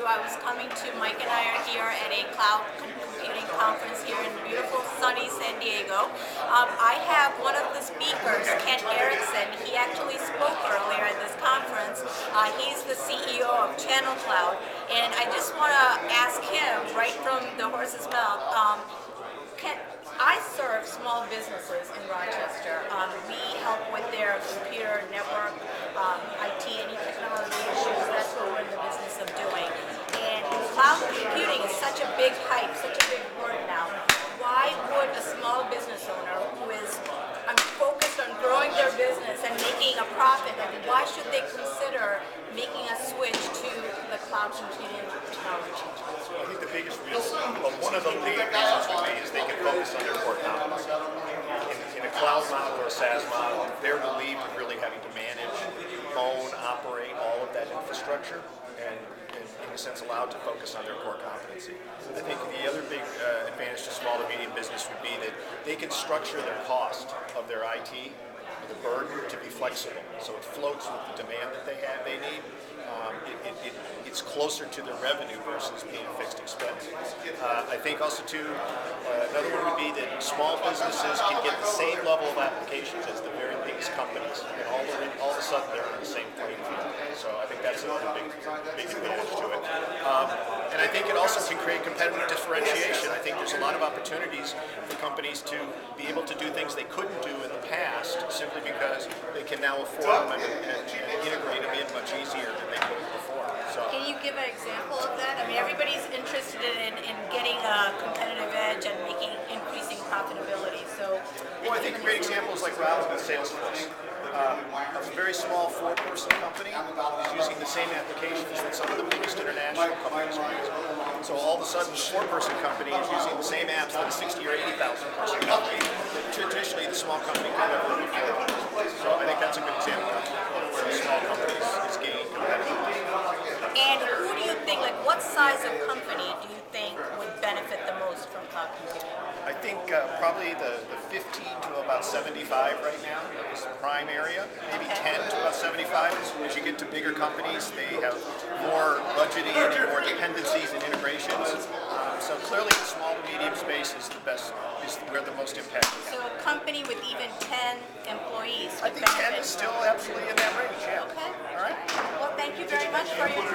I was coming to, Mike and I are here at a cloud computing conference here in beautiful sunny San Diego. I have one of the speakers, Kent Erickson. He actually spoke earlier at this conference. He's the CEO of Channel Cloud, and I just want to ask him right from the horse's mouth. Kent, I serve small businesses in Rochester. We help with their computer network, IT, any technology issues. That's what we're in the business of doing. And cloud computing is such a big hype, such a big word now. Why would a small business owner who is focused on growing their business and making a profit, why should they consider making a switch to the cloud computing technology? I think the biggest reason, well, one of the leading reasons would be is they can focus on their core competency. In a cloud model or a SaaS model, they're relieved of really having to manage, own, operate all of that infrastructure, and in a sense allowed to focus on their core competency. I think the other big advantage to small to medium business would be that they can structure their cost of their IT, the burden, to be flexible, so it floats with the demand that they need. It's closer to their revenue versus paying a fixed expense. I think also too, another one would be that small businesses can get the same level of applications as the very biggest companies, and all of a sudden they're on the same playing field. So I think that's another big advantage to it. And I think it also can create competitive differentiation. I think there's a lot of opportunities for companies to be able to do things they couldn't do in the past simply because they can now afford them and integrate them in much easier than they could before. So, can you give an example of that? I mean, everybody's interested in getting a competitive edge and increasing profitability. So, well, I think a great example is like Robin with Salesforce. A very small four-person company is using the same applications that some of the biggest international companies are using. So all of a sudden, the four-person company is using the same apps that a 60 or 80,000 person company that traditionally the small company could never afford. So I think that's a good example of where a small company is gaining competitively. And who do you think, like what size of company do you think would benefit the most from cloud computing? I think probably the 15 to about 75 right now is the prime area, maybe 10 to about 75. As you get to bigger companies, they have more budgeting and more dependencies and integrations. So clearly the small to medium space is the best, is where the most impact is. So a company with even 10 employees I would think 10 benefit. is still absolutely in that range, yeah. Okay. All right. Well, thank you very much for your